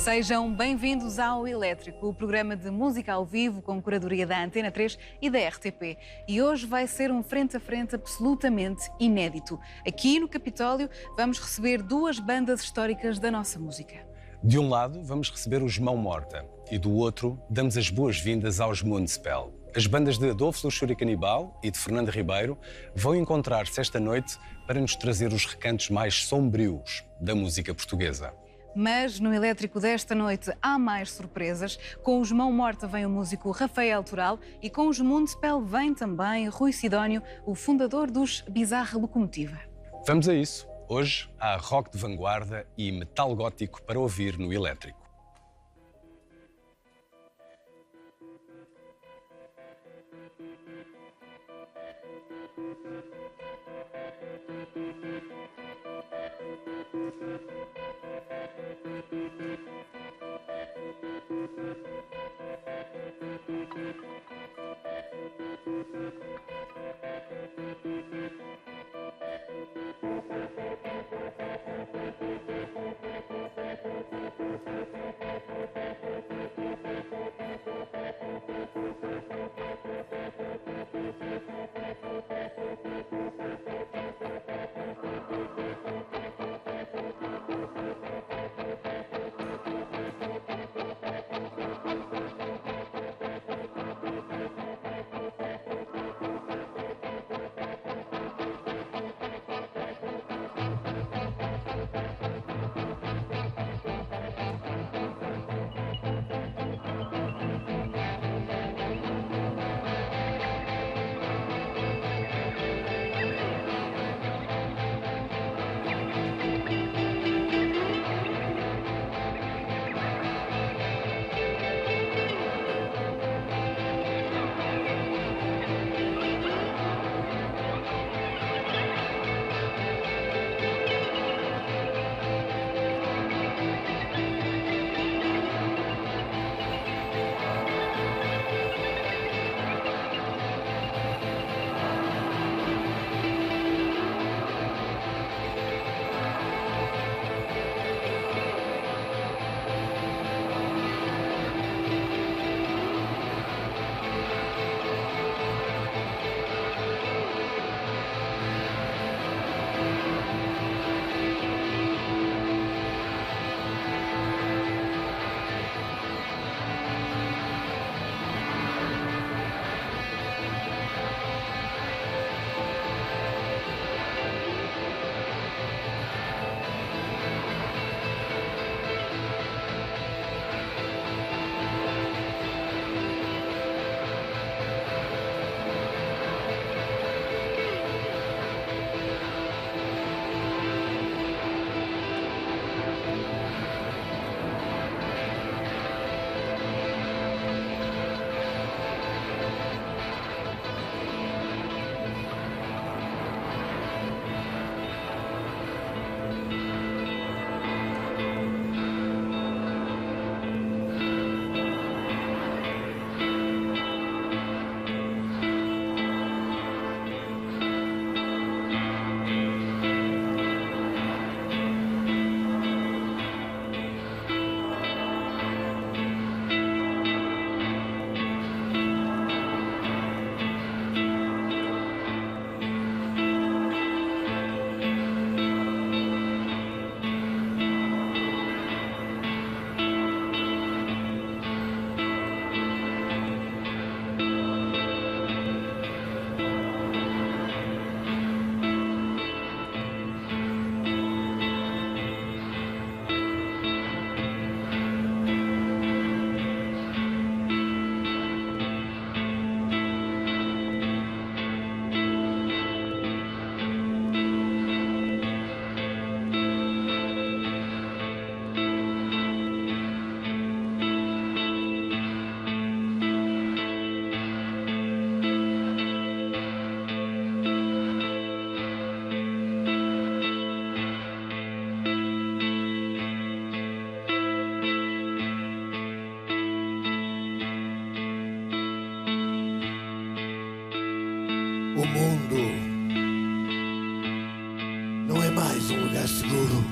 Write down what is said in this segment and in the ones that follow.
Sejam bem-vindos ao Elétrico, o programa de música ao vivo com curadoria da Antena 3 e da RTP. E hoje vai ser um frente a frente absolutamente inédito. Aqui no Capitólio vamos receber duas bandas históricas da nossa música. De um lado vamos receber os Mão Morta e do outro damos as boas-vindas aos Moonspell. As bandas de Adolfo Luxúria Canibal e de Fernando Ribeiro vão encontrar-se esta noite para nos trazer os recantos mais sombrios da música portuguesa. Mas no Elétrico desta noite há mais surpresas. Com os Mão Morta vem o músico Rafael Toral e com os Moonspell vem também Rui Sidónio, o fundador dos Bizarra Locomotiva. Vamos a isso. Hoje há rock de vanguarda e metal gótico para ouvir no Elétrico. O mundo não é mais um lugar seguro.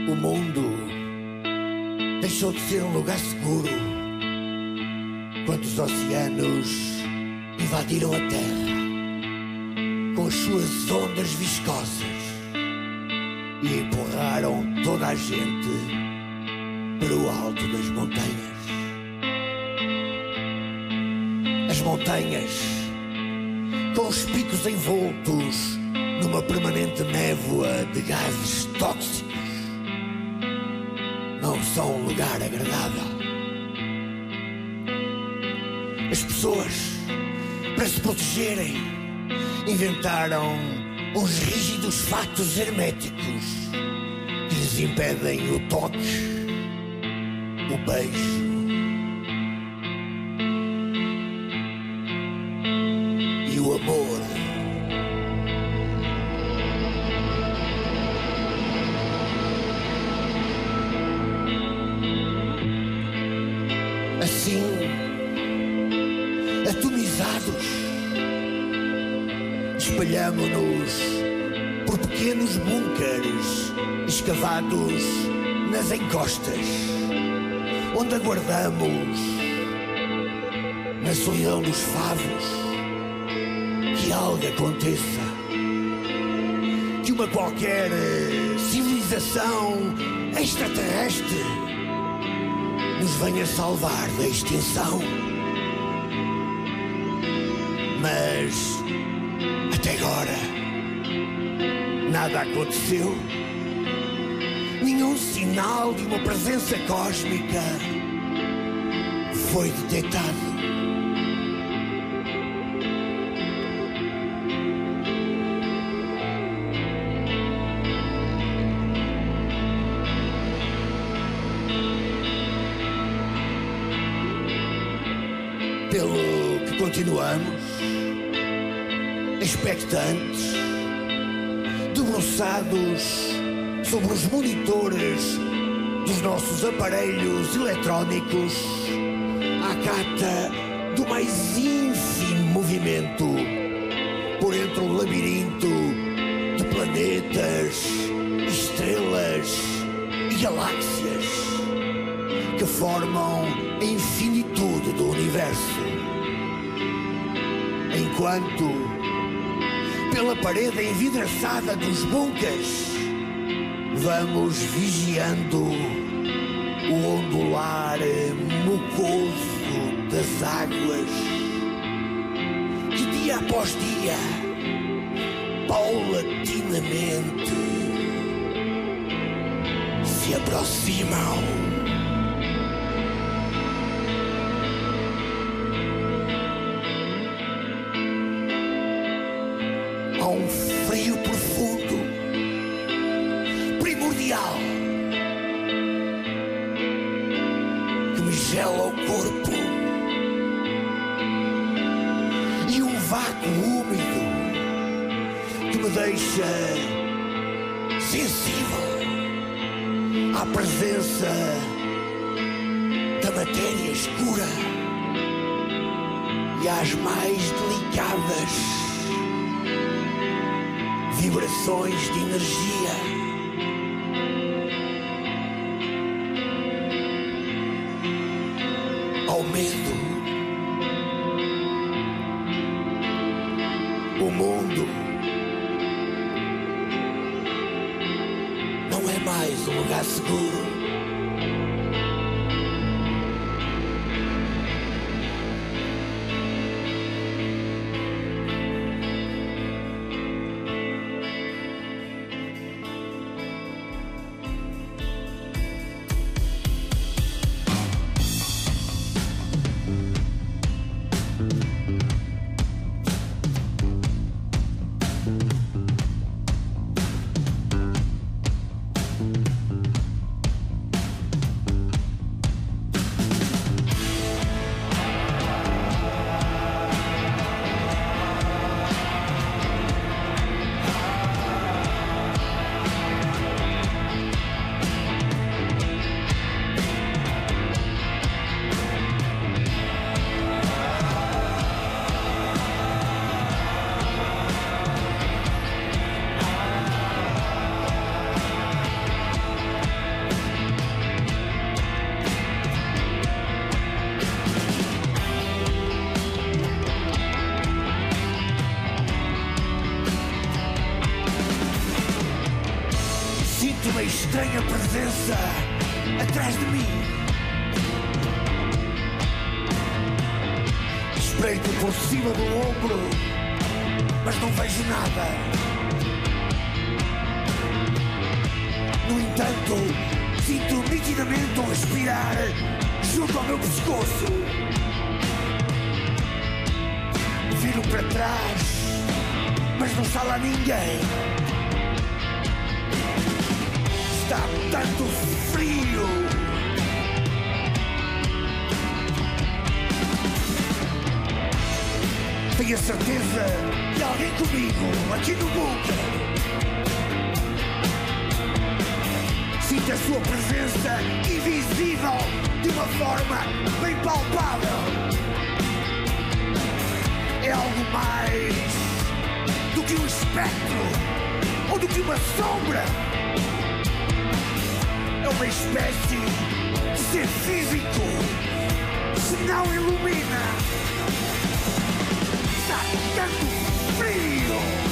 O mundo deixou de ser um lugar seguro quando os oceanos invadiram a Terra com as suas ondas viscosas e empurraram toda a gente para o alto das montanhas. As montanhas, com os picos envoltos numa permanente névoa de gases tóxicos, não são um lugar agradável. As pessoas, para se protegerem, inventaram uns rígidos fatos herméticos que lhes impedem o toque, o beijo e o amor. Assim, atomizados, espalhamo-nos por pequenos búnkeres escavados nas encostas, onde aguardamos, na solidão dos favos, que algo aconteça, que uma qualquer civilização extraterrestre nos venha salvar da extinção. Mas até agora nada aconteceu. Nenhum sinal de uma presença cósmica foi detectado. Pelo que continuamos expectantes, debruçados sobre os monitores dos nossos aparelhos eletrónicos, à cata do mais ínfimo movimento por entre o labirinto de planetas, estrelas e galáxias que formam a infinitude do universo. Enquanto, pela parede envidraçada dos bunkers, vamos vigiando o ondular mucoso das águas que dia após dia, paulatinamente, se aproximam. Há um frio profundo, primordial, que me gela o corpo, e um vácuo úmido que me deixa sensível à presença da matéria escura e às mais delicadas vibrações de energia. Ao medo. O mundo não é mais um lugar seguro. estranha presença atrás de mim. Espreito por cima do ombro, mas não vejo nada. No entanto, sinto nitidamente um respirar junto ao meu pescoço. Viro para trás, mas não está lá ninguém. Está tanto frio. Tenho a certeza de alguém comigo aqui no bunker. Sinto a sua presença invisível de uma forma bem palpável. É algo mais do que um espectro ou do que uma sombra. É uma espécie de ser físico, se não ilumina. Está tanto frio.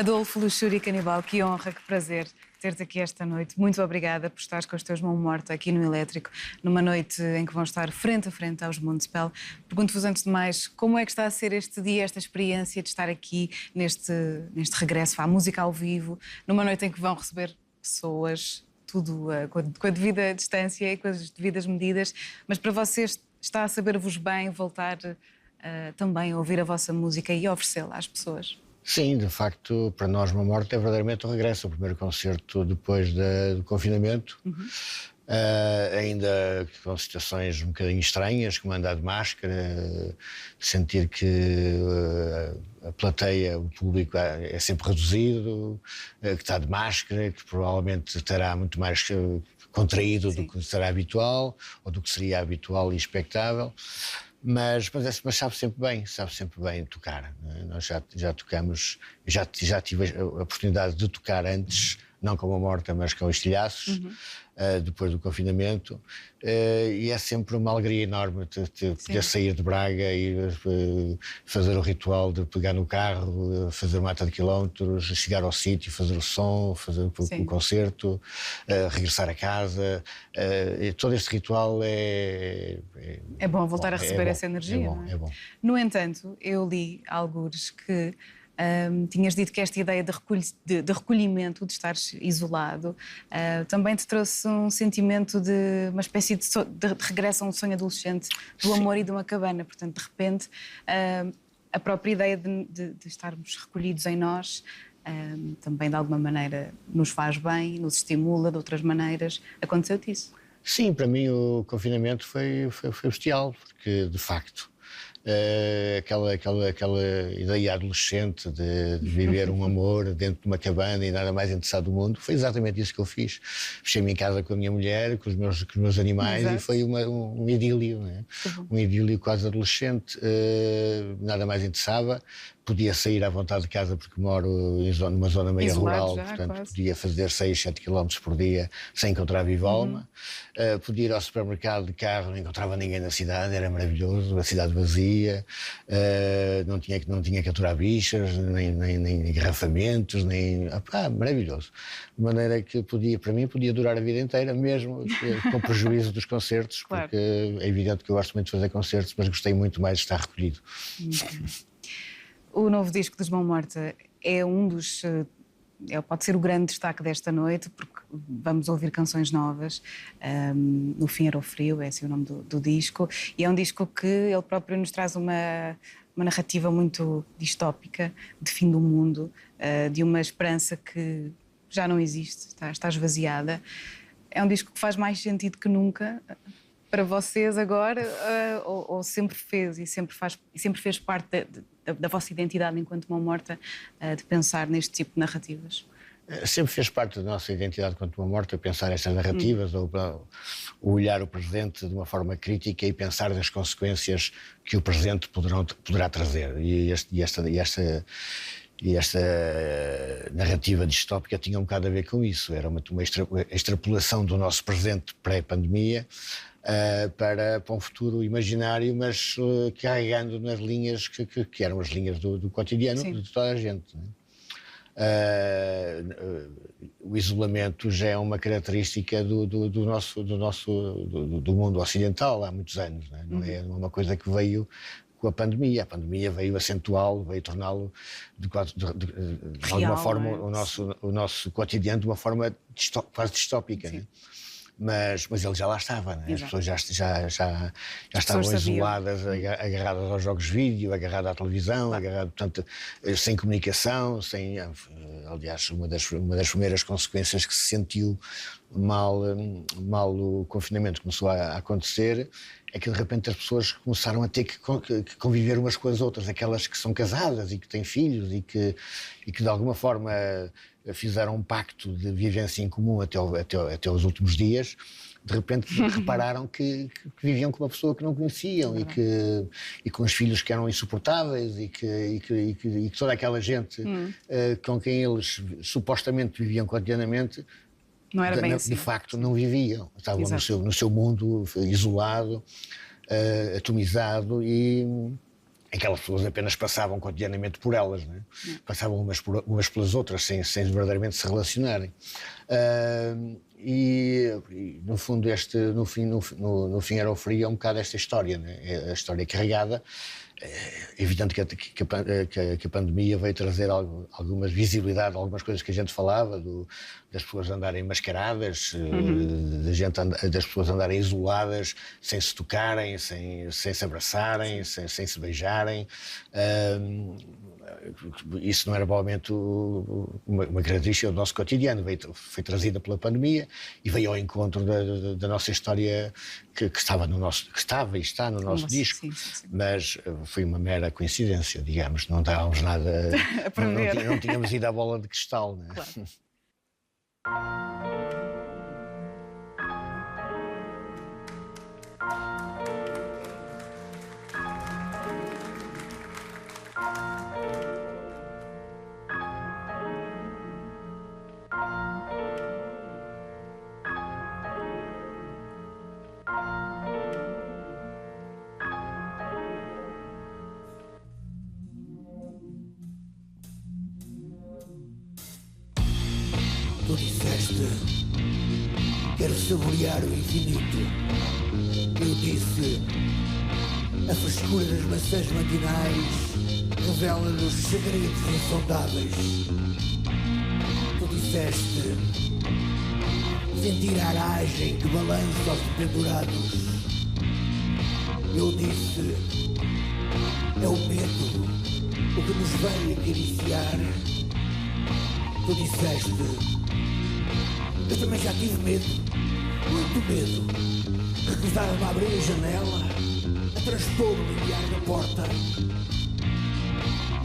Adolfo Luxúria Canibal, que honra, que prazer ter-te aqui esta noite. Muito obrigada por estares com os teus mãos mortas aqui no Elétrico, numa noite em que vão estar frente a frente aos Municipal. Pergunto-vos antes de mais, como é que está a ser este dia, esta experiência de estar aqui neste regresso à música ao vivo, numa noite em que vão receber pessoas, tudo com a devida distância e com as devidas medidas, mas para vocês está a saber-vos bem voltar também a ouvir a vossa música e oferecê-la às pessoas? Sim, de facto, para nós Mão Morta é verdadeiramente um regresso. O primeiro concerto depois do confinamento, ainda com situações um bocadinho estranhas, como andar de máscara, sentir que a plateia, o público é sempre reduzido, que está de máscara, que provavelmente estará muito mais contraído do que será habitual, ou do que seria habitual e expectável. Mas sabe sempre bem tocar. Nós já tocamos, já tive a oportunidade de tocar antes não com uma morta, mas com estilhaços, depois do confinamento. E é sempre uma alegria enorme poder sair de Braga e fazer o ritual de pegar no carro, fazer uma mata de quilómetros, chegar ao sítio, fazer o som, fazer o concerto, regressar a casa. E todo este ritual é bom voltar a receber bom, essa energia. Não é? É bom. No entanto, eu li algures que tinhas dito que esta ideia de recolhimento, de estares isolado, também te trouxe um sentimento de uma espécie de regresso a um sonho adolescente, do amor e de uma cabana. Portanto, de repente, a própria ideia de estarmos recolhidos em nós também, de alguma maneira, nos faz bem, nos estimula de outras maneiras. Aconteceu-te isso? Sim, para mim o confinamento foi bestial, porque, de facto, aquela ideia adolescente de viver um amor dentro de uma cabana e nada mais interessado do mundo, foi exatamente isso que eu fiz. Fechei-me em casa com a minha mulher, com os meus animais. Exato. E foi um idílio, né? Um idílio quase adolescente, nada mais interessava. Podia sair à vontade de casa porque moro numa zona meio rural, portanto quase. Podia fazer 6, 7 km por dia sem encontrar viva alma. Podia ir ao supermercado de carro, não encontrava ninguém na cidade, era maravilhoso, a cidade vazia, não tinha que aturar bichas, nem engarrafamentos, maravilhoso. De maneira que para mim podia durar a vida inteira, mesmo com prejuízo dos concertos, claro. Porque é evidente que eu gosto muito de fazer concertos, mas gostei muito mais de estar recolhido. O novo disco dos Mão Morta é um dos... pode ser o grande destaque desta noite, porque vamos ouvir canções novas. No Fim Era o Frio, é assim o nome do disco. E é um disco que ele próprio nos traz uma narrativa muito distópica, de fim do mundo, de uma esperança que já não existe, está esvaziada. É um disco que faz mais sentido que nunca para vocês agora, ou sempre fez e sempre fez parte da vossa identidade enquanto Mão Morta, de pensar neste tipo de narrativas? Sempre fez parte da nossa identidade enquanto Mão Morta pensar estas narrativas, ou olhar o presente de uma forma crítica e pensar nas consequências que o presente poderá trazer. E esta narrativa distópica tinha um bocado a ver com isso. Era uma extrapolação do nosso presente pré-pandemia para um futuro imaginário, mas carregando nas linhas que eram as linhas do cotidiano. Sim. De toda a gente. Né? O isolamento já é uma característica do mundo ocidental há muitos anos. Né? Não é uma coisa que veio com a pandemia. A pandemia veio acentuá-lo, veio torná-lo de alguma forma o nosso cotidiano de uma forma quase distópica. Né? Mas ele já lá estava, né? As pessoas já estavam isoladas, agarradas aos jogos de vídeo, agarradas à televisão, portanto, sem comunicação, aliás, uma das primeiras consequências que se sentiu mal o confinamento começou a acontecer é que de repente as pessoas começaram a ter que conviver umas com as outras, aquelas que são casadas e que têm filhos e que de alguma forma fizeram um pacto de vivência em comum até os últimos dias. De repente repararam que viviam com uma pessoa que não conheciam e com os filhos que eram insuportáveis e que toda aquela gente com quem eles supostamente viviam cotidianamente não era bem assim. De facto não viviam, estavam no seu mundo isolado, atomizado, e aquelas pessoas apenas passavam cotidianamente por elas, né? Passavam umas pelas outras sem verdadeiramente se relacionarem. E no fundo no fim Era o Frio é um bocado esta história, né? É a história carregada. É evidente que a pandemia veio trazer alguma visibilidade, algumas coisas que a gente falava, das pessoas andarem mascaradas, das pessoas andarem isoladas, sem se tocarem, sem se abraçarem, sem se beijarem. Isso não era provavelmente uma característica do nosso cotidiano, foi trazida pela pandemia e veio ao encontro da nossa história que estava e está no nosso disco. Sim. Mas foi uma mera coincidência, digamos, não estávamos nada não tínhamos ido à bola de cristal, né? Claro. Tu disseste, quero saborear o infinito. Eu disse, a frescura das maçãs matinais revela-nos segredos insondáveis. Tu disseste, sentir a aragem que balança aos pendurados. Eu disse, é o medo o que nos vem acariciar. Tu disseste, eu também já tive medo, muito medo. Recusava-me a abrir a janela, a transpor-me e a porta.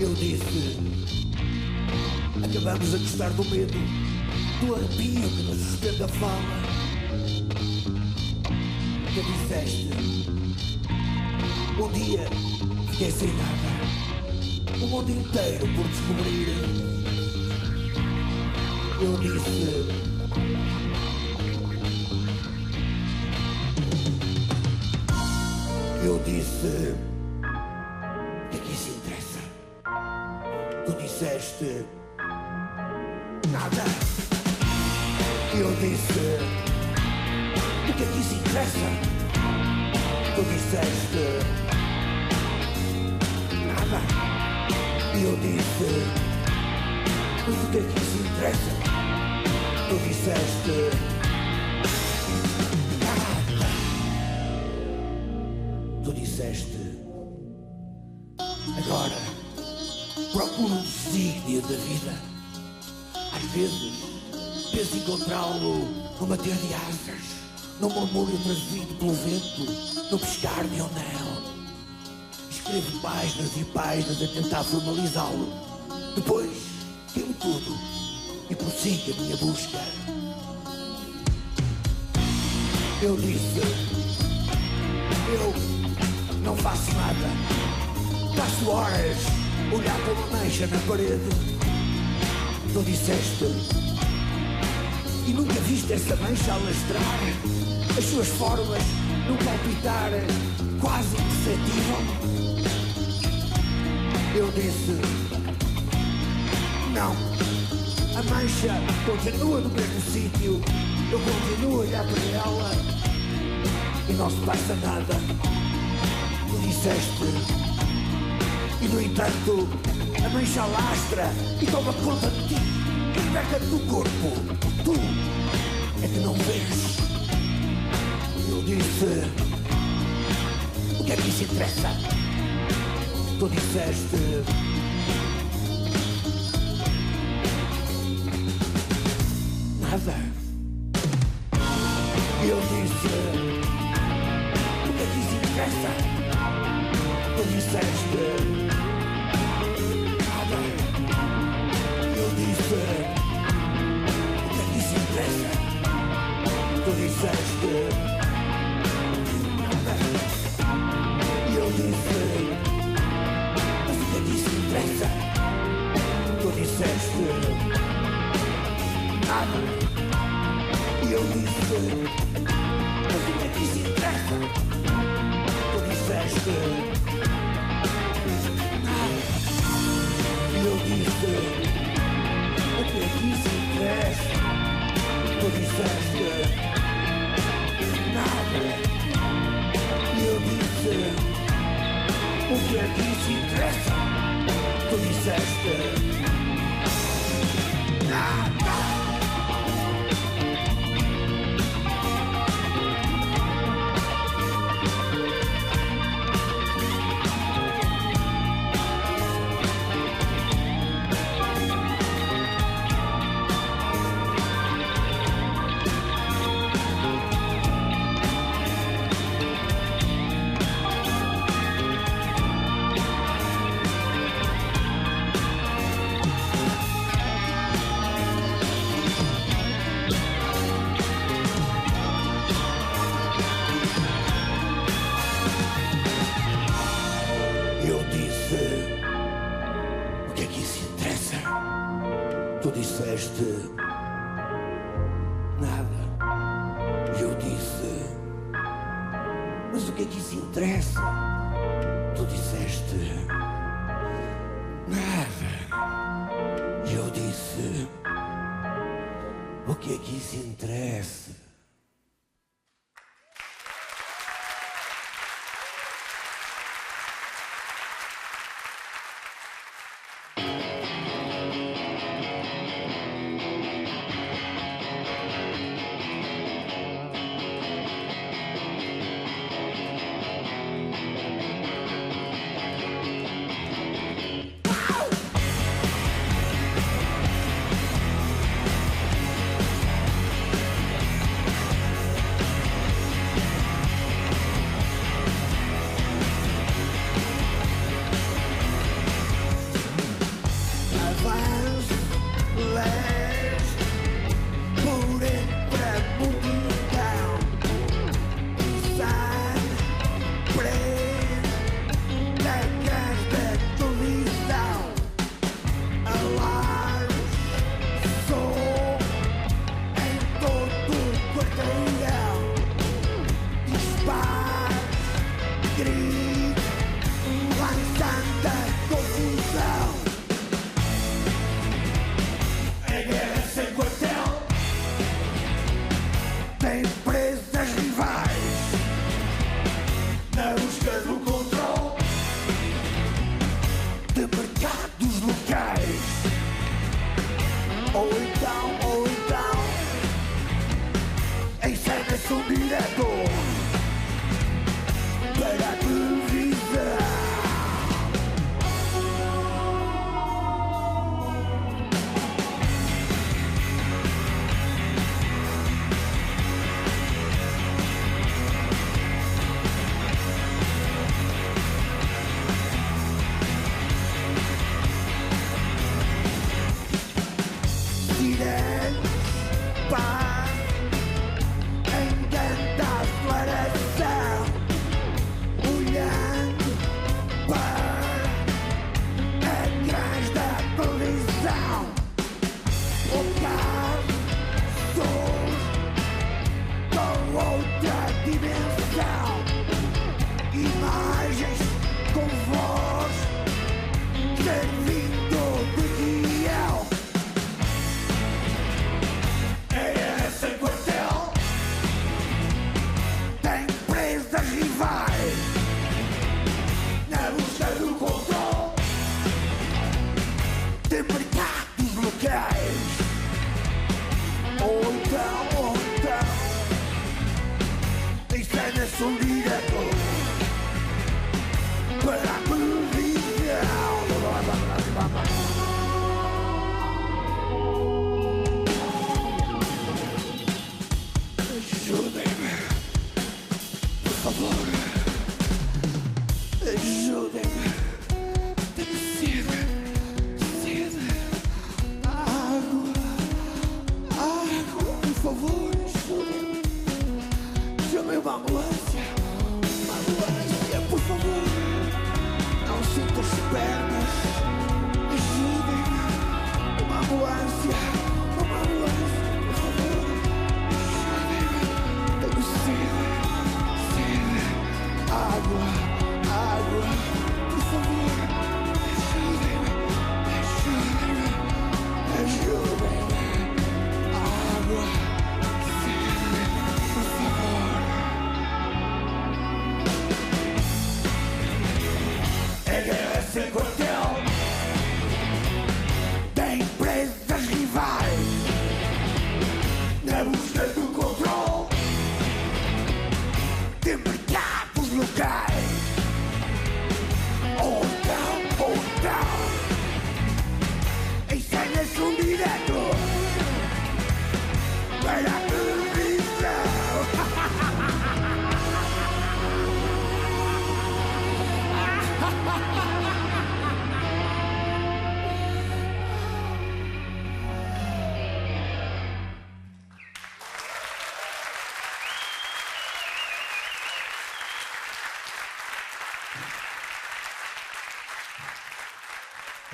Eu disse, acabamos a gostar do medo, do arrepio que nos suspende a fala. Tu disseste, um dia fiquei sem nada, o mundo inteiro por descobrir. Eu disse, o que é que isso interessa? Tu disseste, nada. Eu disse, o que é que isso interessa? Tu disseste, nada. E eu disse, mas o que é que isso interessa? Tu disseste, nada. Tu disseste, agora procuro um desígnio da vida. Às vezes penso encontrá-lo no bater de asas, no murmúrio trazido pelo vento, no piscar de um anel. Escrevo páginas e páginas a tentar formalizá-lo. Depois queimo tudo e prossigo a minha busca. Eu disse, eu não faço nada. Passo horas a olhar para uma mancha na parede. Tu disseste, e nunca viste essa mancha alastrar, as suas formas num palpitar quase imperceptível? Eu disse, não, a mancha continua no mesmo sítio, eu continuo a olhar para ela e não se passa nada. Tu disseste, e no entanto a mancha alastra e toma conta de ti, e liberta do corpo. Tu é que não vês. Eu disse, o que é que isso interessa? Tu disseste, nada. Eu disse, o que é que isso interessa? Tu disseste, nada. Eu disse, o que é que isso interessa? Tu disseste, nada. Eu disse, mas o que é que isso interessa? Tu disseste, nada. E eu disse, mas o que é que isso interessa? Tu disseste, nada. E eu disse, o que é que isso interessa? Tu disseste, nada. E eu disse, o que é que isso interessa? Tu disseste, nada. Eu disse, o que é que isso interessa? Tu disseste, nada. E eu disse, mas o que é que isso interessa? Tu disseste, nada. E eu disse, que aqui se interessa.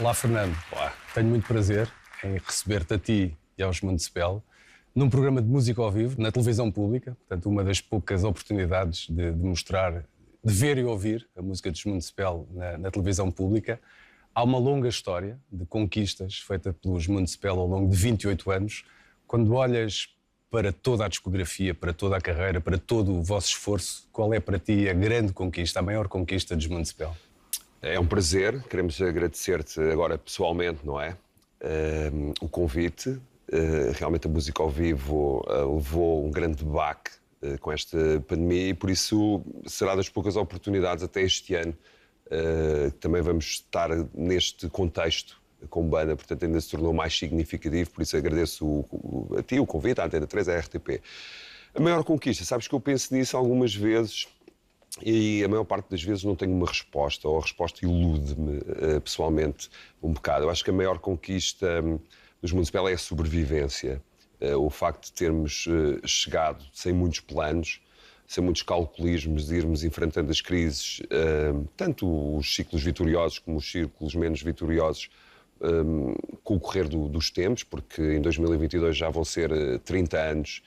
Olá, Fernando. Olá. Tenho muito prazer em receber-te a ti e aos Municipal num programa de música ao vivo, na televisão pública, portanto, uma das poucas oportunidades de mostrar, de ver e ouvir a música dos Municipal na televisão pública. Há uma longa história de conquistas feita pelos Municipal ao longo de 28 anos, Quando olhas para toda a discografia, para toda a carreira, para todo o vosso esforço, qual é para ti a grande conquista, a maior conquista dos Municipal? É um prazer, queremos agradecer-te agora pessoalmente, não é? O convite. Realmente a música ao vivo levou um grande baque com esta pandemia e por isso será das poucas oportunidades até este ano que também vamos estar neste contexto com banda, portanto ainda se tornou mais significativo, por isso agradeço a ti o convite, à Antena 3, à RTP. A maior conquista, sabes que eu penso nisso algumas vezes e a maior parte das vezes não tenho uma resposta, ou a resposta ilude-me pessoalmente um bocado. Eu acho que a maior conquista dos Municipal é a sobrevivência. O facto de termos chegado sem muitos planos, sem muitos calculismos, de irmos enfrentando as crises, tanto os ciclos vitoriosos como os ciclos menos vitoriosos, com o correr dos tempos, porque em 2022 já vão ser 30 anos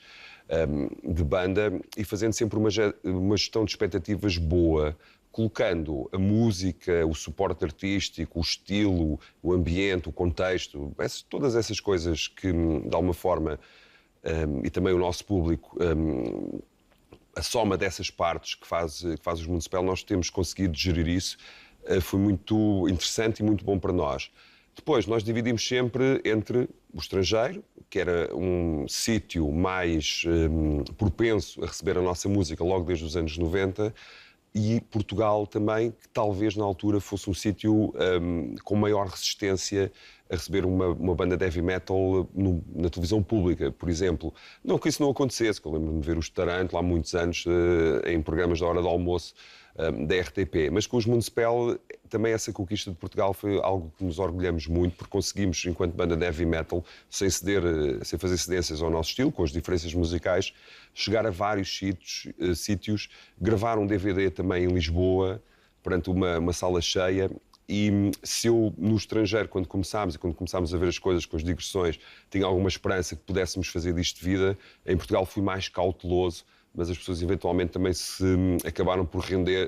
de banda, e fazendo sempre uma gestão de expectativas boa, colocando a música, o suporte artístico, o estilo, o ambiente, o contexto, todas essas coisas que, de alguma forma, e também o nosso público, a soma dessas partes que faz os Municipal, nós temos conseguido gerir isso, foi muito interessante e muito bom para nós. Depois, nós dividimos sempre entre o estrangeiro, que era um sítio mais propenso a receber a nossa música logo desde os anos 90, e Portugal também, que talvez na altura fosse um sítio com maior resistência a receber uma banda de heavy metal na televisão pública, por exemplo. Não que isso não acontecesse, que eu lembro-me de ver os Taranto lá há muitos anos em programas da hora do almoço da RTP, mas com os Municipal também essa conquista de Portugal foi algo que nos orgulhamos muito, porque conseguimos, enquanto banda de heavy metal, sem fazer cedências ao nosso estilo, com as diferenças musicais, chegar a vários sítios, gravar um DVD também em Lisboa, perante uma sala cheia. E se eu, no estrangeiro, quando começámos a ver as coisas com as digressões, tinha alguma esperança que pudéssemos fazer disto de vida, em Portugal fui mais cauteloso, mas as pessoas eventualmente também se acabaram por render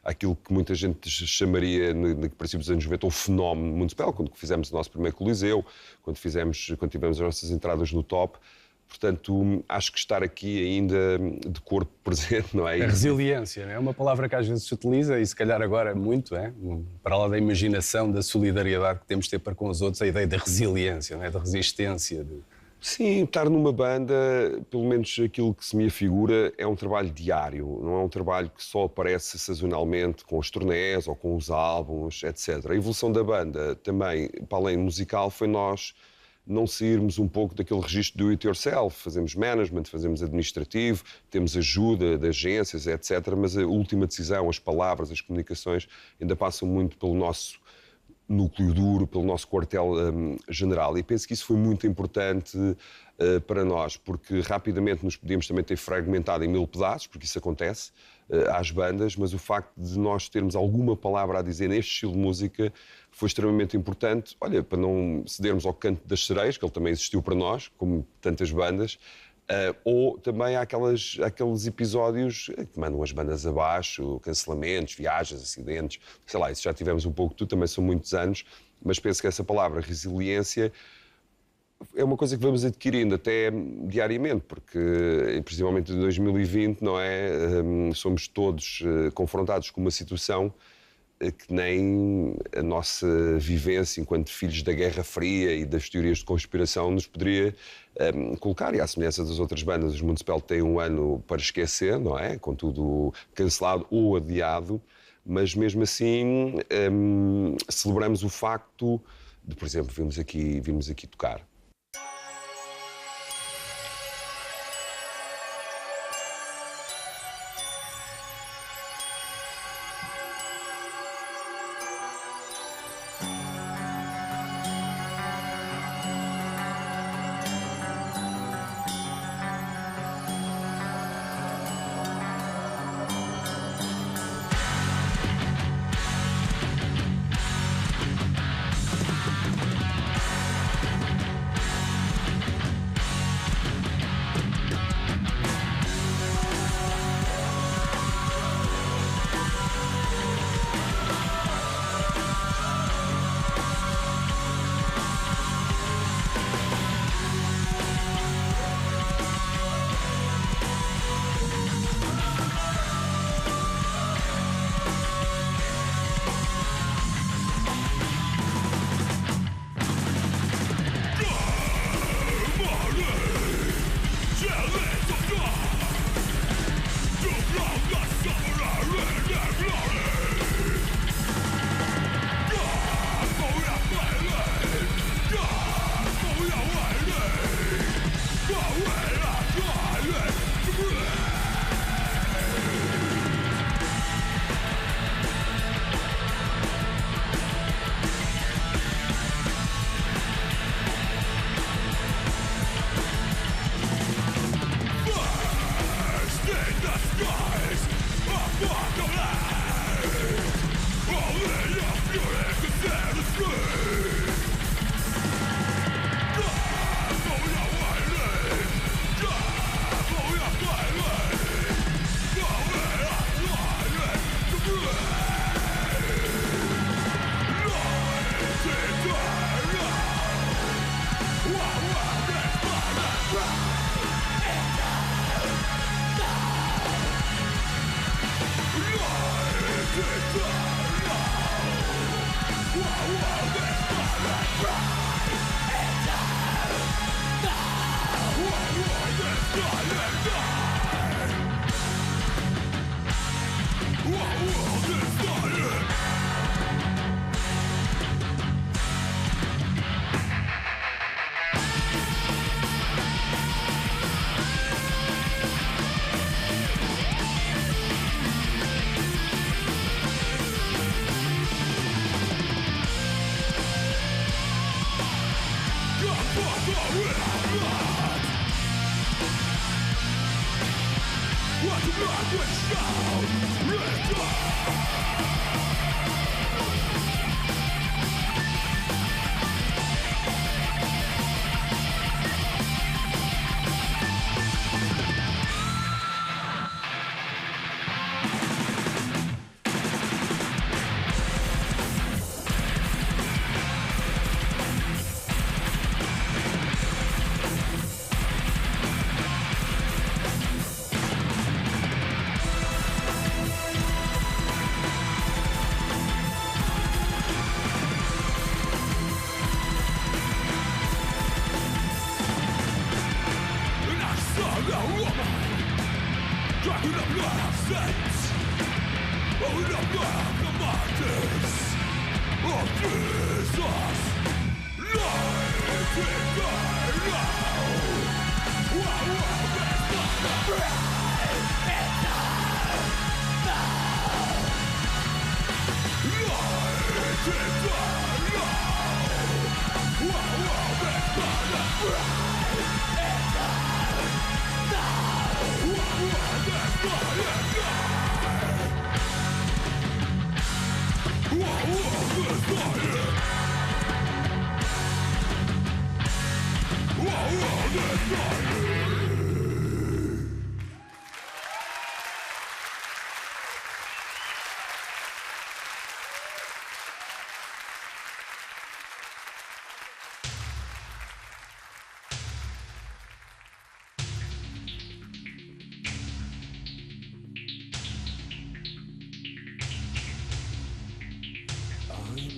àquilo que muita gente chamaria, no princípio dos anos 90, o fenómeno Municipal, quando fizemos o nosso primeiro Coliseu, quando tivemos as nossas entradas no top. Portanto, acho que estar aqui ainda de corpo presente, não é? A resiliência, não é? Uma palavra que às vezes se utiliza, e se calhar agora muito, para lá da imaginação, da solidariedade que temos de ter para com os outros, a ideia da resiliência, não é? Da resistência. Sim, estar numa banda, pelo menos aquilo que se me afigura, é um trabalho diário, não é um trabalho que só aparece sazonalmente com as turnés ou com os álbuns, etc. A evolução da banda também, para além musical, foi nós não sairmos um pouco daquele registro do it yourself. Fazemos management, fazemos administrativo, temos ajuda de agências, etc. Mas a última decisão, as palavras, as comunicações, ainda passam muito pelo nosso núcleo duro, pelo nosso quartel-general. E penso que isso foi muito importante para nós, porque rapidamente nos podíamos também ter fragmentado em 1000 pedaços, porque isso acontece às bandas, mas o facto de nós termos alguma palavra a dizer neste estilo de música foi extremamente importante, olha, para não cedermos ao canto das sereias, que ele também existiu para nós, como tantas bandas, ou também há aqueles episódios que mandam as bandas abaixo, cancelamentos, viagens, acidentes, sei lá, isso já tivemos um pouco, também são muitos anos, mas penso que essa palavra, resiliência, é uma coisa que vamos adquirindo até diariamente, porque, principalmente em 2020, não é? Somos todos confrontados com uma situação que nem a nossa vivência enquanto filhos da Guerra Fria e das teorias de conspiração nos poderia colocar. E à semelhança das outras bandas, os Municipal têm um ano para esquecer, não é? Com tudo cancelado ou adiado, mas mesmo assim celebramos o facto de, por exemplo, vimos aqui tocar.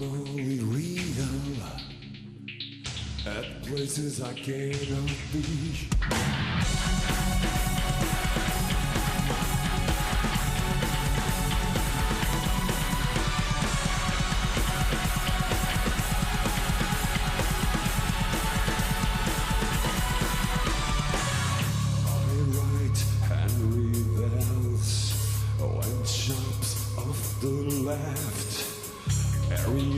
Only real at places I cannot be. I write and rebels when chops off the left. Harry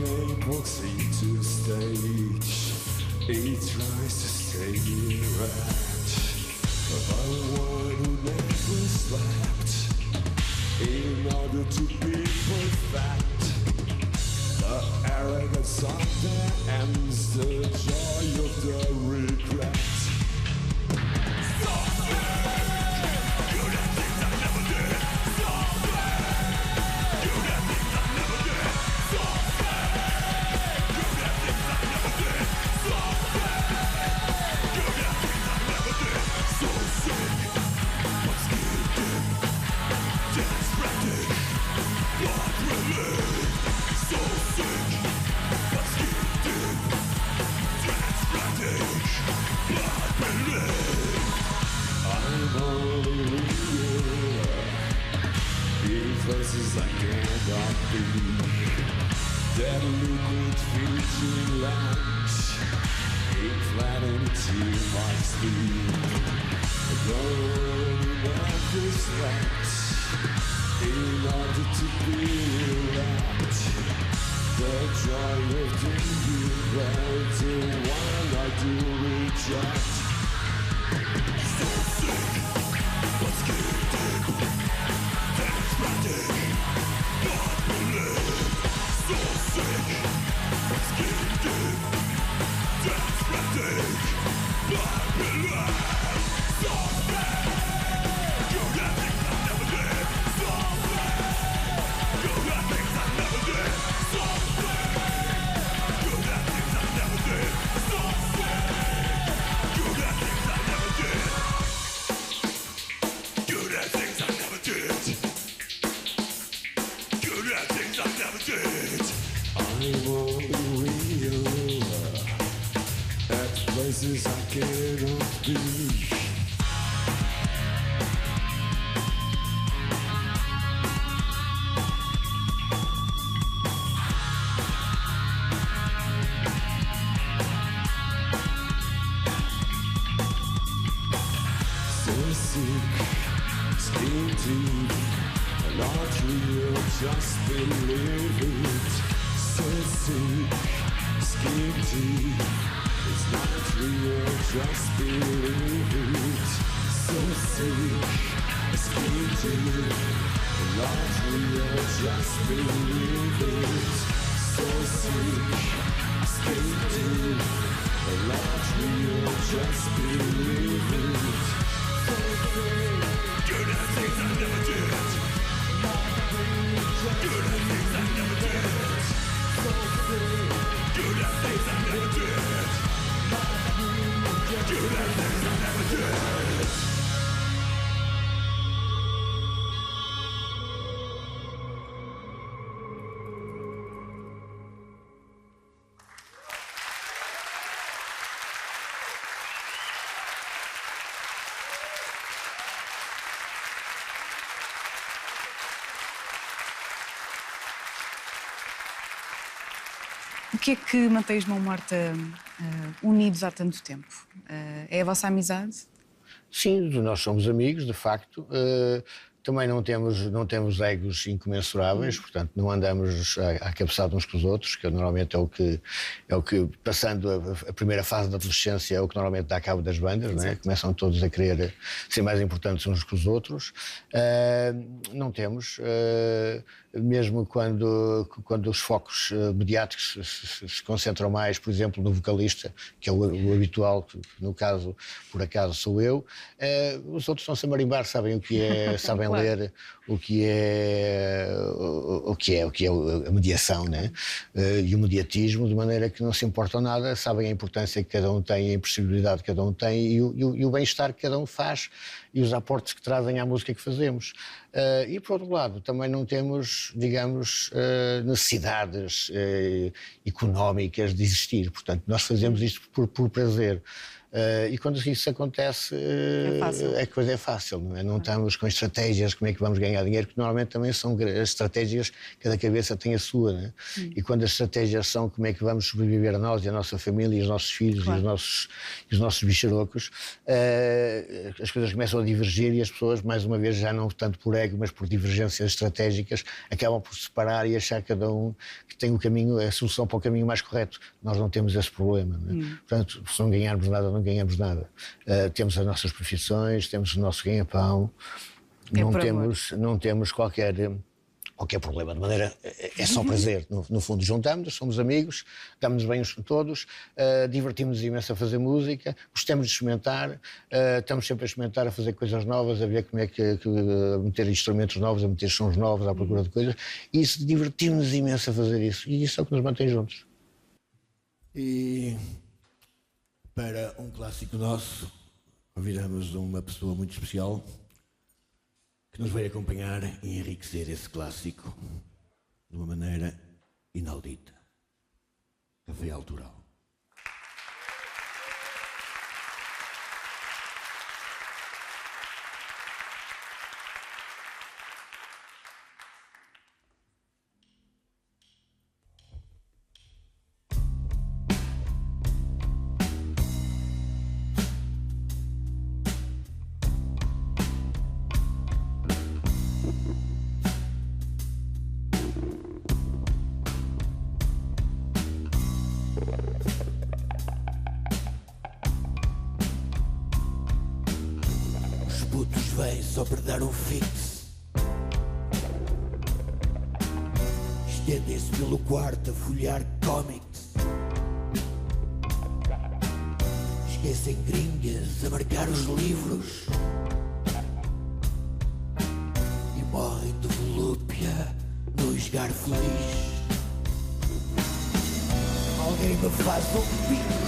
walks into stage. He tries to stay erect. The one who never slept in order to be perfect. The arrogance of the ends, the joy of the regret. Places I cannot be. That liquid featuring lunch ain't flattened to my sleep. No one never slept in order to be wrapped. The joy of thinking about the one I do reject. So sick, but scared dead. Not believe, so sick, but scared dead. That's frantic, not believe, so sick. You have things I never did, so sick. You have things I never did, so sick. You have things I never did, so sick. You have things I never did. You have things I never did. You have things I never did. I'm only real deep, not real, just believe it. So sick, skin deep, it's not real, just believe it. So sick, skin deep, not real, just believe it. So sick, skin deep, not real, just believe it. So sick. Do the things I never did. Do the things I never did. Do the things I never did. Do the things I never did. O que é que mantém os Mão Morta unidos há tanto tempo? É a vossa amizade? Sim, nós somos amigos, de facto. Também não temos egos incomensuráveis, portanto não andamos à cabeçada uns com os outros, que normalmente é o que passando a primeira fase da adolescência, é o que normalmente dá cabo das bandas, não é? Começam todos a querer ser mais importantes uns que os outros. Não temos, mesmo quando os focos mediáticos se concentram mais, por exemplo, no vocalista, que é o habitual, que no caso, por acaso, sou eu, os outros estão-se a marimbar, sabem o que é, sabem ler o que é a mediação, né? E o mediatismo, de maneira que não se importam nada, sabem a importância que cada um tem, a impressibilidade que cada um tem e o bem-estar que cada um faz e os aportes que trazem à música que fazemos. E, por outro lado, também não temos, digamos, necessidades económicas de existir. Portanto, nós fazemos isto por prazer. E quando isso acontece, a coisa é fácil, não é? Não estamos com estratégias, como é que vamos ganhar dinheiro, que normalmente também são as estratégias, cada cabeça tem a sua, não é? E quando as estratégias são como é que vamos sobreviver a nós e a nossa família, e os nossos filhos, claro, e os nossos bicharocos, as coisas começam a divergir e as pessoas, mais uma vez, já não tanto por ego, mas por divergências estratégicas, acabam por se separar e achar cada um que tem o caminho, a solução para o caminho mais correto. Nós não temos esse problema, não é? Portanto, se não ganharmos nada, não ganhamos nada. Temos as nossas profissões, temos o nosso ganha-pão, não temos qualquer problema, de maneira, é só prazer. No fundo, juntamos, somos amigos, damos-nos bem uns com todos, divertimos-nos imenso a fazer música, gostamos de experimentar, estamos sempre a experimentar, a fazer coisas novas, a ver como é que a meter instrumentos novos, a meter sons novos, à procura de coisas, e isso, divertimos-nos imenso a fazer isso, e isso é o que nos mantém juntos. E para um clássico nosso, convidamos uma pessoa muito especial que nos vai acompanhar e enriquecer esse clássico de uma maneira inaudita. Rafael Tural. Vem só para dar um fix. Estendem-se pelo quarto a folhear cómics. Esquecem gringas a marcar os livros e morrem de volúpia no esgar feliz. Alguém me faz um pico.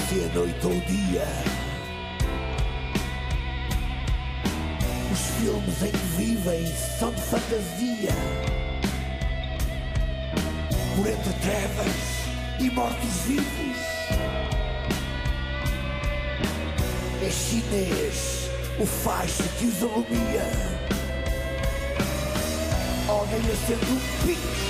Se a noite ou o dia, os filmes em que vivem são de fantasia. por entre trevas e mortos-vivos. É chinês o facho que os alumia. Alguém acende um pico.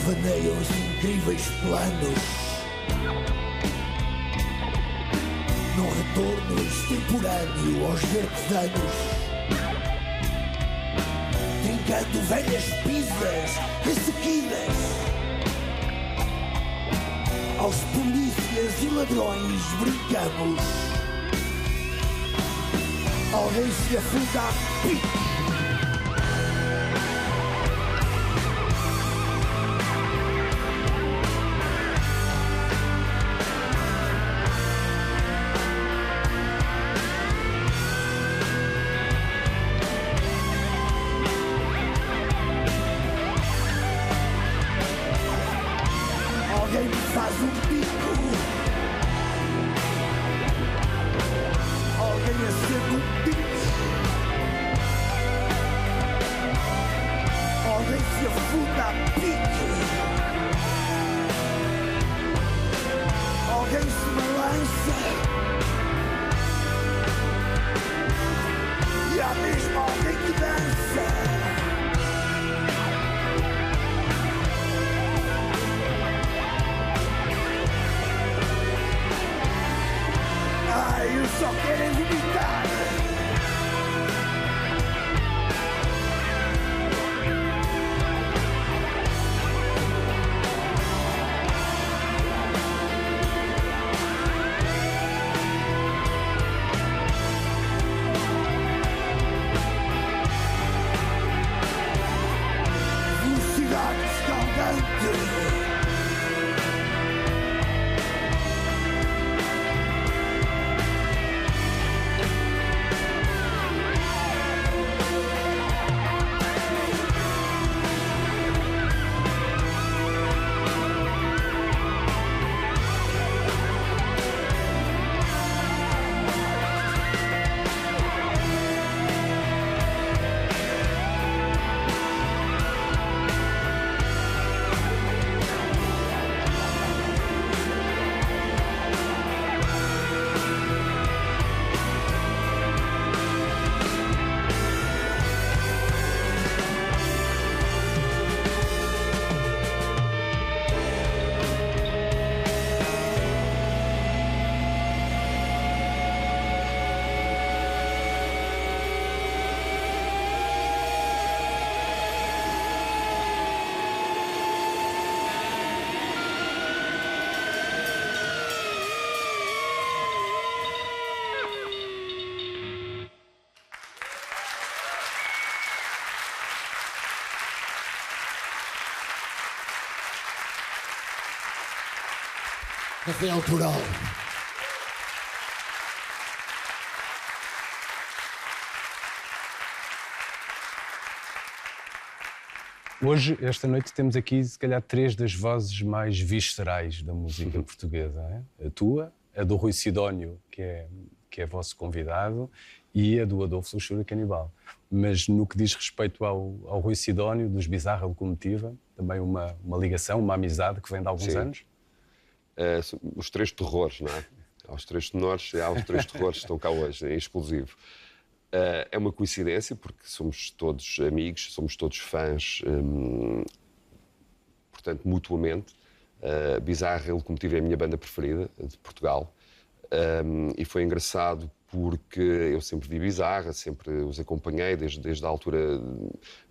Vaneiam os incríveis planos num retorno extemporâneo aos verdes anos, trincando velhas pisas ressequidas. Aos polícias e ladrões brincamos. Alguém se afunda a pique. Alguém me faz um pico. Alguém acende um pico. Alguém se afunda a pique. Alguém se balança. E há mesmo alguém que dança. Ai, eu só quero é vomitar. Velocidade escaldante. Rafael Toral. Hoje, esta noite, temos aqui, se calhar, três das vozes mais viscerais da música portuguesa. A tua, a do Rui Sidónio, que é vosso convidado, e a do Adolfo Luxúria Canibal. Mas no que diz respeito ao Rui Sidónio, dos Bizarra Locomotiva, também uma ligação, uma amizade que vem de alguns anos? Os três terrores, não é? Há os três tenores e há os três terrores que estão cá hoje, em exclusivo. É uma coincidência, porque somos todos amigos, somos todos fãs, portanto, mutuamente. Bizarra Locomotiva é a minha banda preferida, de Portugal. E foi engraçado porque eu sempre vi Bizarra, sempre os acompanhei desde a altura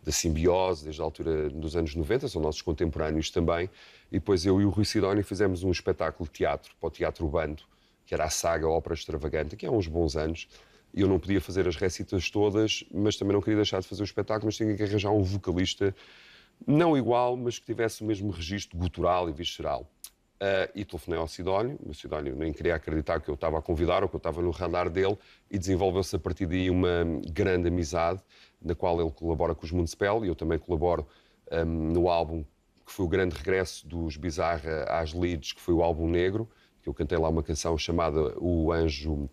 da Simbiose, desde a altura dos anos 90, são nossos contemporâneos também. E depois eu e o Rui Sidónio fizemos um espetáculo de teatro, para o Teatro Bando, que era a saga Ópera Extravagante, que há uns bons anos. E eu não podia fazer as récitas todas, mas também não queria deixar de fazer o espetáculo, mas tinha que arranjar um vocalista, não igual, mas que tivesse o mesmo registro gutural e visceral. E telefonei ao Sidónio, o Sidónio nem queria acreditar que eu estava a convidar ou que eu estava no radar dele, e desenvolveu-se a partir daí uma grande amizade, na qual ele colabora com os Municipal, e eu também colaboro no álbum que foi o grande regresso dos Bizarra às Leeds, que foi o álbum Negro, que eu cantei lá uma canção chamada O Anjo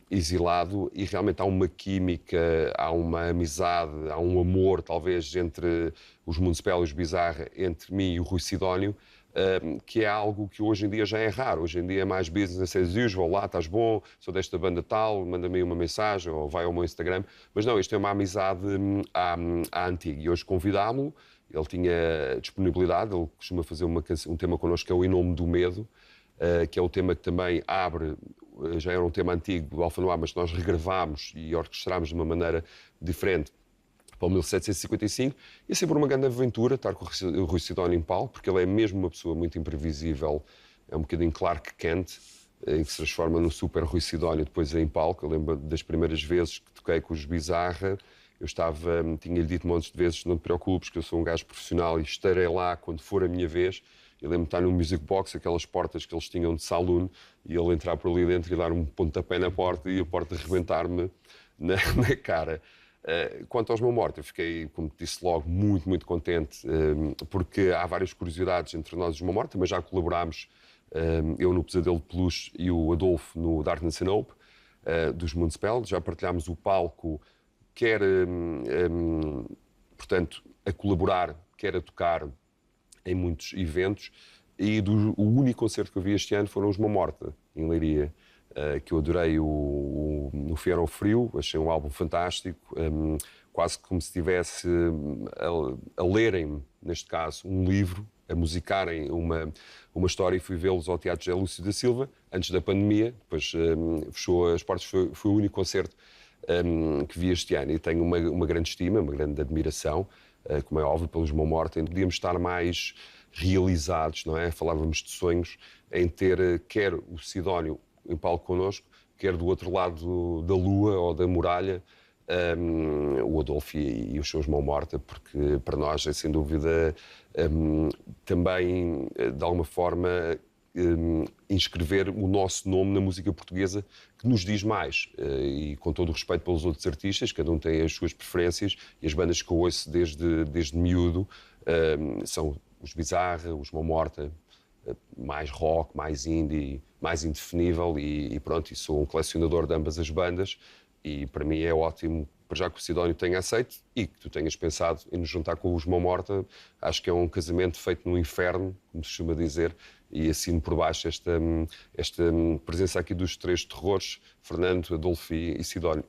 Exilado, e realmente há uma química, há uma amizade, há um amor, talvez, entre os Municipal e os Bizarra, entre mim e o Rui Sidónio, que é algo que hoje em dia já é raro. Hoje em dia é mais business as usual, lá estás bom, sou desta banda tal, manda-me uma mensagem ou vai ao meu Instagram. Mas não, isto é uma amizade à antiga. E hoje convidámo-lo, ele tinha disponibilidade, ele costuma fazer um tema connosco que é o Em Nome do Medo, que é o tema que também abre, já era um tema antigo do Alfa Noir, mas nós regravámos e orquestrámos de uma maneira diferente para o 1755, e é sempre uma grande aventura estar com o Rui Sidónio em palco, porque ele é mesmo uma pessoa muito imprevisível, é um bocadinho Clark Kent, em que se transforma num super Rui Sidónio depois em palco. Eu lembro das primeiras vezes que toquei com os Bizarra, eu tinha-lhe dito montes de vezes, não te preocupes, que eu sou um gajo profissional e estarei lá quando for a minha vez. Eu lembro de estar no Music Box, aquelas portas que eles tinham de saloon, e ele entrar por ali dentro e dar um pontapé na porta e a porta arrebentar-me na cara. Quanto aos Mão Morta, eu fiquei, como te disse logo, muito contente, porque há várias curiosidades entre nós e os Mão Morta, mas já colaborámos, eu no Pesadelo de Peluche e o Adolfo no Darkness and Hope, dos Municipal. Já partilhámos o palco, quer, portanto, a colaborar, quer a tocar em muitos eventos, e o único concerto que eu vi este ano foram os Mão Morta, em Leiria, que eu adorei no Fiel ao Frio, achei um álbum fantástico, quase como se estivesse a lerem, neste caso, um livro, a musicarem uma história, e fui vê-los ao Teatro José Lúcio da Silva, antes da pandemia, depois fechou as portas, foi o único concerto que vi este ano, e tenho uma grande estima, uma grande admiração, como é óbvio, pelos Mão Morta. Podíamos estar mais realizados, não é? Falávamos de sonhos, em ter quer o Sidónio em palco connosco, quer do outro lado da Lua ou da Muralha, o Adolfo e os seus Mão Morta, porque para nós é sem dúvida também, de alguma forma, inscrever o nosso nome na música portuguesa, que nos diz mais. E com todo o respeito pelos outros artistas, cada um tem as suas preferências, e as bandas que eu ouço desde miúdo são os Bizarra, os Mão Morta, mais rock, mais indie, mais indefinível, e pronto, e sou um colecionador de ambas as bandas, e para mim é ótimo, para já que o Sidónio tenha aceito e que tu tenhas pensado em nos juntar com os Mão Morta. Acho que é um casamento feito no inferno, como se costuma dizer, e assino por baixo esta presença aqui dos três terrores, Fernando, Adolfo e Sidónio.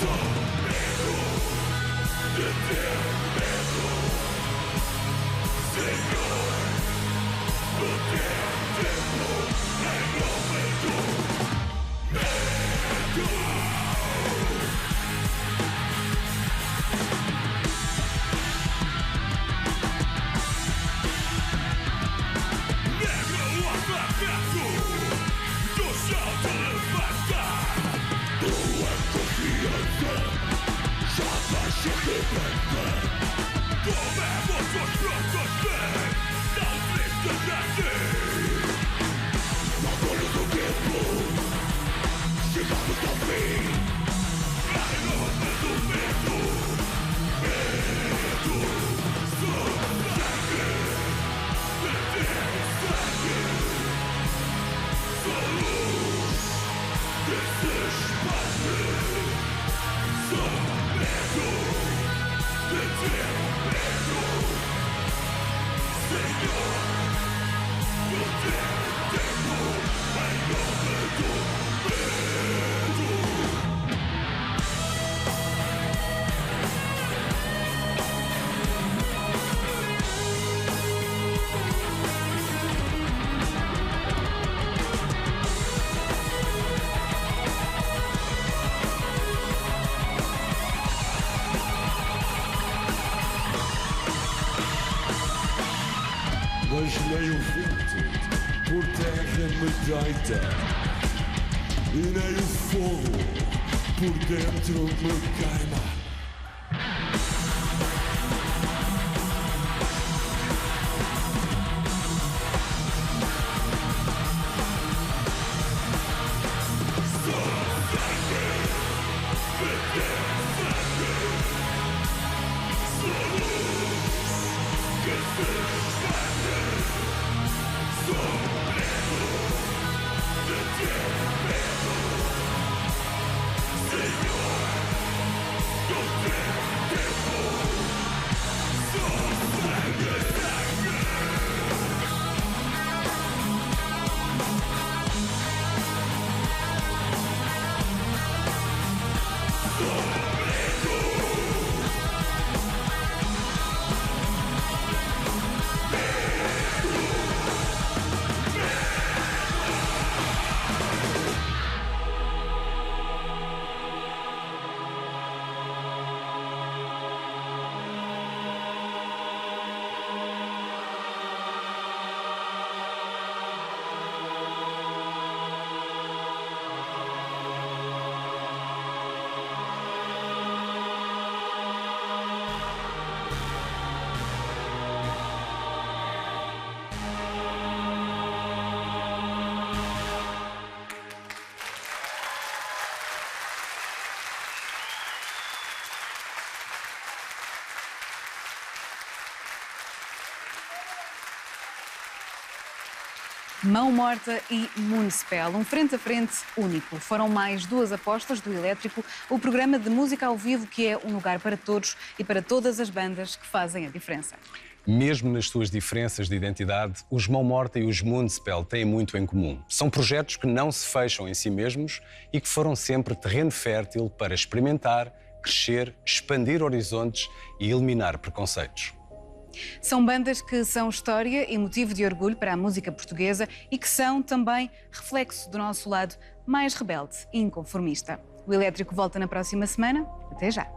Só medo de ter medo. Mas nem o vento por terra me deita, e nem o fogo por dentro me queima. Mão Morta e Moonspell, um frente a frente único. Foram mais duas apostas do Elétrico, o programa de música ao vivo que é um lugar para todos e para todas as bandas que fazem a diferença. Mesmo nas suas diferenças de identidade, os Mão Morta e os Moonspell têm muito em comum. São projetos que não se fecham em si mesmos e que foram sempre terreno fértil para experimentar, crescer, expandir horizontes e eliminar preconceitos. São bandas que são história e motivo de orgulho para a música portuguesa e que são também reflexo do nosso lado mais rebelde e inconformista. O Elétrico volta na próxima semana. Até já!